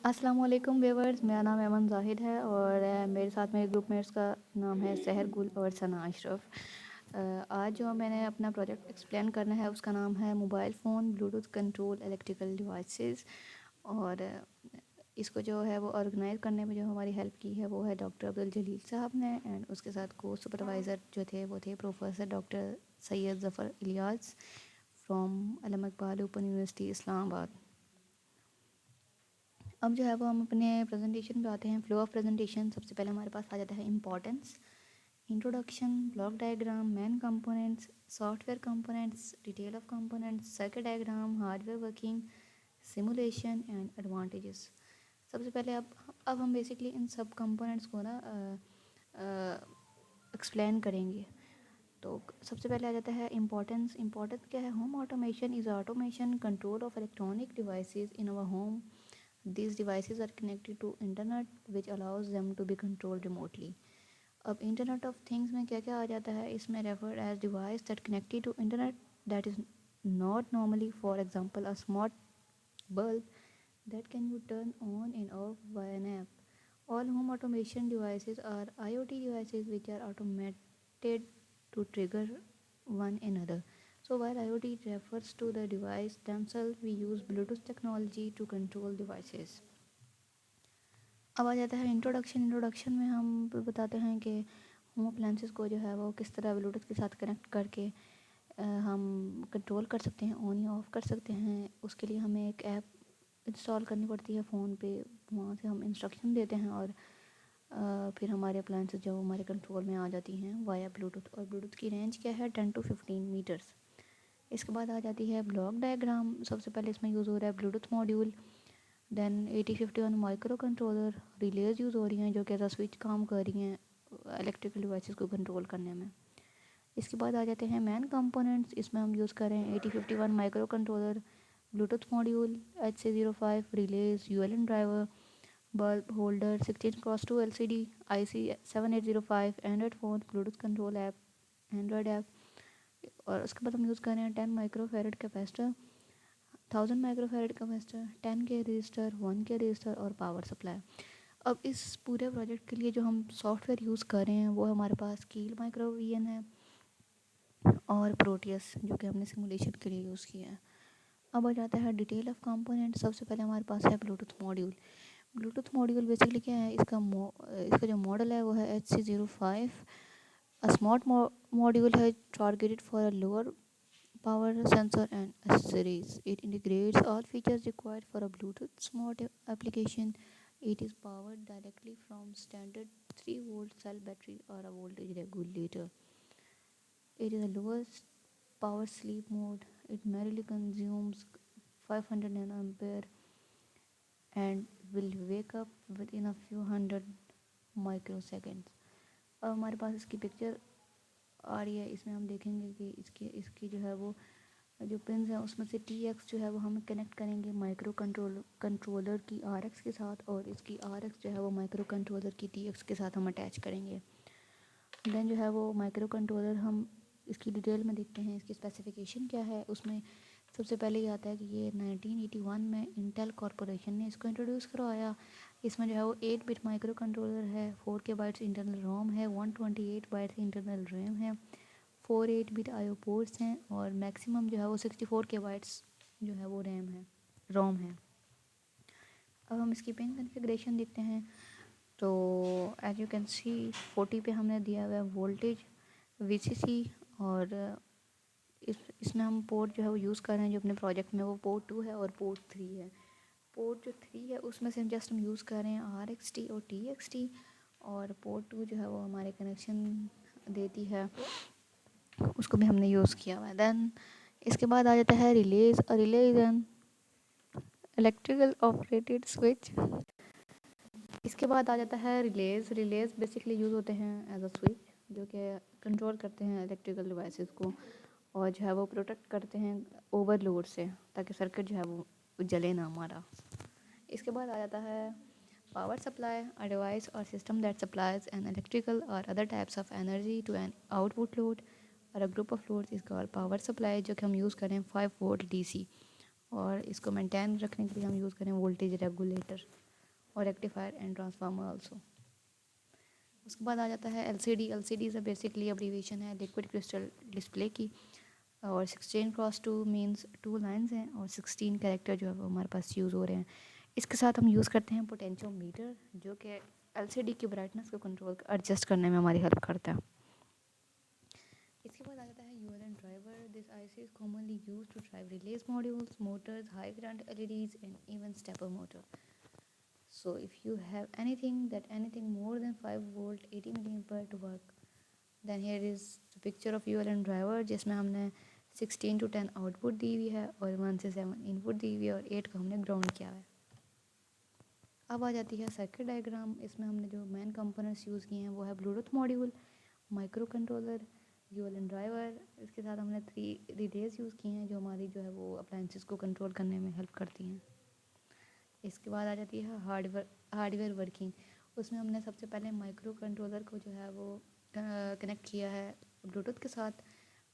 अस्सलाम वालेकुम व्यूअर्स, मेरा नाम ऐमन जाहिद है और मेरे साथ मेरे ग्रुपमेट्स का नाम है सहर गुल और सना अशरफ। आज जो मैंने अपना प्रोजेक्ट एक्सप्लेन करना है उसका नाम है mobile phone Bluetooth control electrical devices. और इसको जो है वो ऑर्गेनाइज़ करने में जो हमारी हेल्प की है वो है डॉक्टर अब्दुल जलील साहब ने, एंड उसके साथ को सुपरवाइज़र जो थे वो थे professor doctor Syed Zafar Ilyas from Allama Iqbal open university Islamabad. अब जो है वो हम अपने प्रेजेंटेशन पे आते हैं। फ्लो ऑफ प्रेजेंटेशन, सबसे पहले हमारे पास आ जाता है importance, introduction, block diagram, main components, software components, detail of components, circuit diagram, hardware working, simulation and advantages. सबसे पहले अब हम बेसिकली इन सब कंपोनेंट्स को ना एक्सप्लेन करेंगे। तो सबसे पहले आ जाता है इम्पोर्टेंस। इम्पोर्टेंस क्या है? Home automation is automation control of electronic devices in our home. These devices are connected to internet which allows them to be controlled remotely. अब इंटरनेट ऑफ थिंग्स में क्या क्या आ जाता है? इसमें referred as device that connected to internet that is not normally, for example a smart bulb that can you turn on and off via an app. All home automation devices are IoT devices which are automated to trigger one another. So while IoT refers to the device themselves, we use Bluetooth technology to control devices. अब आ जाता है introduction. Introduction में हम बताते हैं कि home appliances को जो है वो किस तरह ब्लूटूथ के साथ कनेक्ट करके हम कंट्रोल कर सकते हैं, ऑन या ऑफ़ कर सकते हैं। उसके लिए हमें एक ऐप इंस्टॉल करनी पड़ती है फ़ोन पे, वहाँ से हम इंस्ट्रक्शन देते हैं और फिर हमारे अप्लायंसेस जो हमारे कंट्रोल में आ जाती हैं वाया ब्लूटूथ। और ब्लूटूथ की रेंज क्या है? 10 to 15 मीटर्स। इसके बाद आ जाती है ब्लॉक डायग्राम। सबसे पहले इसमें यूज़ हो रहा है Bluetooth module, then 8051 micro controller, relays use हो रही हैं जो कि एज अ स्विच काम कर रही हैं इलेक्ट्रिकल डिवाइसेस को कंट्रोल करने में। इसके बाद आ जाते हैं मैन कंपोनेंट्स। इसमें हम यूज़ कर रहे हैं 8051 micro controller, Bluetooth module, HC05, release, ULN driver, bulb holder, 16x2 LCD, IC7805, Android phone, Bluetooth control app, Android app. और उसके बाद हम यूज़ कर रहे हैं 10 माइक्रोफेरेड कैपेसिटर, 1000 माइक्रोफेरेड कैपेसिटर, 10 के रजिस्टर, 1 के रजिस्टर और पावर सप्लाई। अब इस पूरे प्रोजेक्ट के लिए जो हम सॉफ्टवेयर यूज़ कर रहे हैं वो हमारे पास कील माइक्रो VN है और प्रोटियस जो कि हमने सिमुलेशन के लिए यूज़ किया है। अब आ जाता है डिटेल ऑफ कंपोनेंट। सबसे पहले हमारे पास है Bluetooth module. Bluetooth module basically क्या है? इसका जो मॉडल है वो है HC05। अ स्मार्ट मॉड्यूल है targeted for a lower power sensor and accessories. It integrates all features required for a Bluetooth smart application. It is powered directly from standard 3-volt cell battery or a voltage regulator. It is the lowest power sleep mode. It merely consumes 500 nanoampere and will wake up within a few hundred microseconds. अब हमारे पास इसकी picture आ रही है। इसमें हम देखेंगे कि इसकी जो है वो जो पिन्स हैं उसमें से TX जो है वो हम कनेक्ट करेंगे माइक्रो कंट्रोलर की RX के साथ, और इसकी RX जो है वो माइक्रो कंट्रोलर की TX के साथ हम अटैच करेंगे। देन जो है वो माइक्रो कंट्रोलर हम इसकी डिटेल में देखते हैं, इसकी स्पेसिफिकेशन क्या है। उसमें सबसे पहले ये आता है कि ये 1981 में इंटेल कॉरपोरेशन ने इसको इंट्रोड्यूस करवाया। इसमें जो है वो 8 बिट माइक्रो कंट्रोलर है, 4 के बाइट्स इंटरनल रोम है, 128 बाइट्स इंटरनल रैम है, 4 8 बिट IO पोर्ट्स हैं और मैक्सिमम जो है वो 64 के बाइट्स जो है वो रोम है। अब हम इसकी पिन कॉन्फ़िगरेशन देखते हैं। तो एज यू कैन सी 40 पे हमने दिया हुआ है वोल्टेज VCC, और इसमें हम पोर्ट जो है वो यूज़ कर रहे हैं जो अपने प्रोजेक्ट में वो पोर्ट 2 है और पोर्ट 3 है। पोर्ट जो 3 है उसमें से हम यूज़ कर रहे हैं RXT और TXT, और पोर्ट 2 जो है वो हमारे कनेक्शन देती है, उसको भी हमने यूज़ किया हुआ है। देन इसके बाद आ जाता है release. Relay is an electrical operated switch. इसके बाद आ जाता है रिलेज। रिलेज बेसिकली यूज़ होते हैं एज अ स्विच जो कि कंट्रोल करते हैं इलेक्ट्रिकल डिवाइसेस को, और जो है वो प्रोटेक्ट करते हैं ओवरलोड से, ताकि सर्किट जो है वो जले ना हमारा। इसके बाद आ जाता है power supply, a device or system that supplies an electrical or other types of energy to an output load or a group of loads is called power supply, जो कि हम यूज़ करें 5 वोल्ट DC, और इसको maintain रखने के लिए हम यूज़ करें वोल्टेज रेगुलेटर। और रेक्टिफायर एंड ट्रांसफार्मर आल्सो। उसके बाद आ जाता है LCD। LCD से बेसिकली अब्रीविएशन है लिक्विड क्रिस्टल डिस्प्ले की, और 16x2 मीन्स 2 लाइन्स हैं और 16 कैरेक्टर जो है वो हमारे पास यूज़ हो रहे हैं। इसके साथ हम यूज़ करते हैं पोटेंशियोमीटर, जो कि LCD की ब्राइटनेस को कंट्रोल एडजस्ट करने में हमारी हेल्प करता है। इसके बाद आ जाता है ULN driver. This IC is commonly use to drive relays modules, motors, high current LEDs and even stepper motor. So if you have anything more than 5 volt 80 milliampere to work, then here is the picture of ULN driver, जिसमें हमने 16 to 10 output दी हुई है और 1 से 7 input दी हुई है और 8 को हमने ग्राउंड किया है। अब आ जाती है सर्किट डायग्राम। इसमें हमने जो मेन कंपोनेंट्स यूज़ किए हैं वो है Bluetooth module, micro controller, ULN driver. इसके साथ हमने 3 रिलेज यूज़ किए हैं जो हमारी जो है वो अप्लायंसेस को कंट्रोल करने में हेल्प करती हैं। इसके बाद आ जाती है हार्डवेयर वर्किंग। उसमें हमने सबसे पहले माइक्रो कंट्रोलर को जो है वो कनेक्ट किया है ब्लूटूथ के साथ।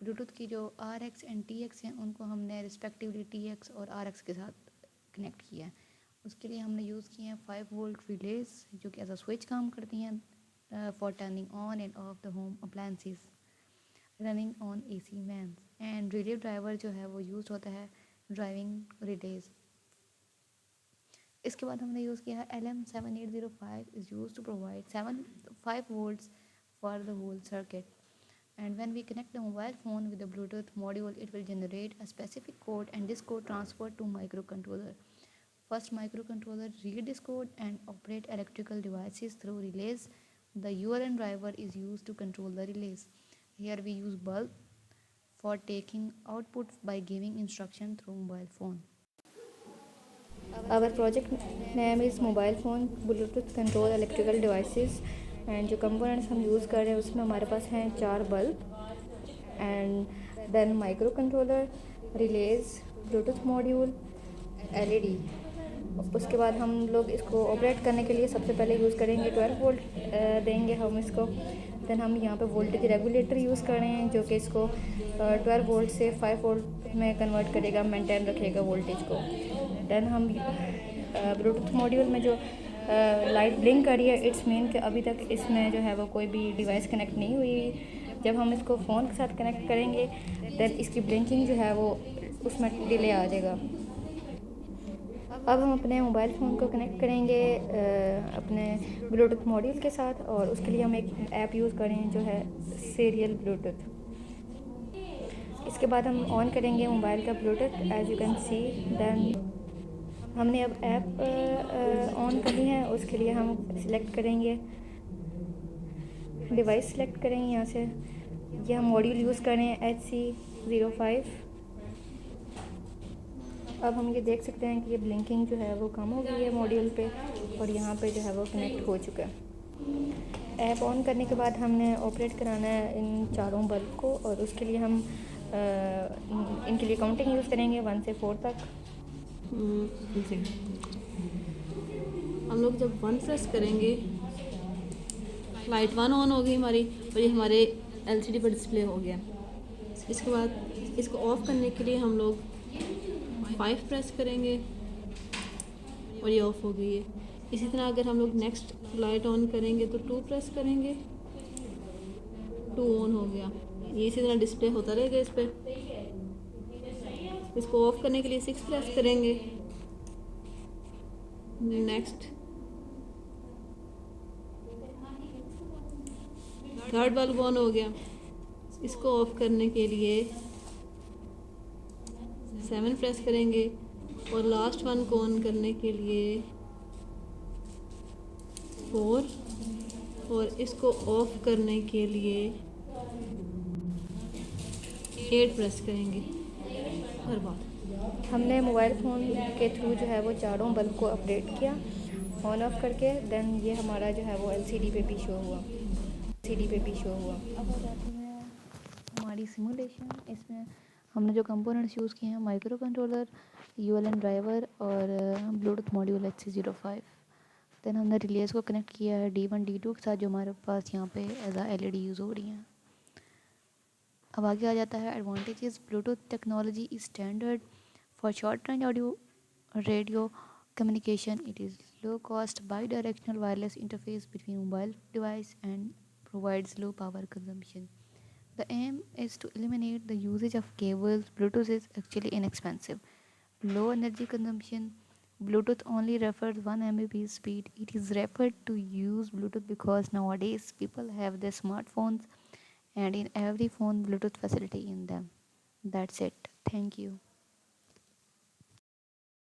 ब्लूटूथ की जो RX एंड TX हैं उनको हमने रिस्पेक्टिवली TX और RX के साथ कनेक्ट किया है। उसके लिए हमने यूज़ किए हैं 5 वोल्ट रिलेज जो कि एज अ स्विच काम करती हैं for turning on end of the home appliances running on AC vans. And relay driver जो है वो यूज़ होता है ड्राइविंग रिलेज। इसके बाद हमने यूज़ किया है LM7805 is use to provide 5 volts for the whole circuit, and when we connect the mobile phone with the Bluetooth module it will generate a specific code and this code transferred to microcontroller. First microcontroller read this code and operate electrical devices through relays. The ULN driver is used to control the relays. Here we use bulb for taking output by giving instruction through mobile phone. Our project name is mobile phone Bluetooth control electrical devices, and जो components हम use कर रहे हैं उसमें हमारे पास हैं 4 bulb and then micro controller, relays, Bluetooth module, LED। उसके बाद हम लोग इसको ऑपरेट करने के लिए सबसे पहले यूज़ करेंगे 12 वोल्ट देंगे हम इसको। देन हम यहाँ पे वोल्टेज रेगुलेटर यूज़ कर रहे हैं जो कि इसको 12 वोल्ट से 5 वोल्ट में कन्वर्ट करेगा, मेंटेन रखेगा वोल्टेज को। देन हम ब्लूटूथ मॉड्यूल में जो लाइट ब्लिंक कर रही है इट्स मीन कि अभी तक इसमें जो है वो कोई भी डिवाइस कनेक्ट नहीं हुई। जब हम इसको फ़ोन के साथ कनेक्ट करेंगे देन इसकी ब्लिंकिंग जो है वो उसमें डिले आ जाएगा। अब हम अपने मोबाइल फ़ोन को कनेक्ट करेंगे अपने ब्लूटूथ मॉड्यूल के साथ, और उसके लिए हम एक ऐप यूज़ करें जो है सीरियल ब्लूटूथ। इसके बाद हम ऑन करेंगे मोबाइल का Bluetooth as you can see. Then हमने अब ऐप ऑन करनी है, उसके लिए हम सिलेक्ट करेंगे डिवाइस, सिलेक्ट करेंगे यहाँ से। ये हम मॉड्यूल यूज़ करें HC05। अब हम ये देख सकते हैं कि ये ब्लिंकिंग जो है वो कम हो गई है मॉड्यूल पे और यहाँ पे जो है वो कनेक्ट हो चुका है। ऐप ऑन करने के बाद हमने ऑपरेट कराना है इन चारों बल्ब को, और उसके लिए हम इनके लिए काउंटिंग यूज़ करेंगे 1 से 4 तक। हम लोग जब 1 प्रेस करेंगे लाइट 1 ऑन हो गई हमारी और ये हमारे LCD पर डिस्प्ले हो गया। इसके बाद इसको ऑफ़ करने के लिए हम लोग 5 प्रेस करेंगे और ये ऑफ़ हो गई है। इसी तरह अगर हम लोग नेक्स्ट लाइट ऑन करेंगे तो 2 प्रेस करेंगे, 2 ऑन हो गया। ये इसी तरह डिस्प्ले होता रहेगा इस पर। इसको ऑफ़ करने के लिए 6 प्रेस करेंगे, नेक्स्ट थर्ड बल्ब ऑन हो गया। इसको ऑफ करने के लिए 7 प्रेस करेंगे और लास्ट वन को ऑन करने के लिए 4, और इसको ऑफ करने के लिए 8 प्रेस करेंगे हर बार। हमने मोबाइल फ़ोन के थ्रू जो है वो चारों बल्ब को अपडेट किया ऑन ऑफ करके। देन ये हमारा जो है वो LCD पे भी शो हुआ। अब आ जाती है हमारी सिमुलेशन। इसमें हमने जो कंपोनेंट्स यूज़ किए हैं माइक्रो कंट्रोलर, ULN ड्राइवर और ब्लूटूथ मॉड्यूल HC05। देन हमने रिलेज को कनेक्ट किया है D1 D2 के साथ जो हमारे पास यहाँ पे एज आ LED यूज़ हो रही हैं। अब आगे आ जाता है advantages. Bluetooth technology is standard for short range audio, radio, communication. It is low cost bidirectional wireless interface between mobile device and provides low power consumption. The aim is to eliminate the usage of cables. Bluetooth is actually inexpensive. Low energy consumption. Bluetooth only refers 1 Mbps speed. It is referred to use Bluetooth because nowadays people have their smartphones and in every phone Bluetooth facility in them. That's it. Thank you.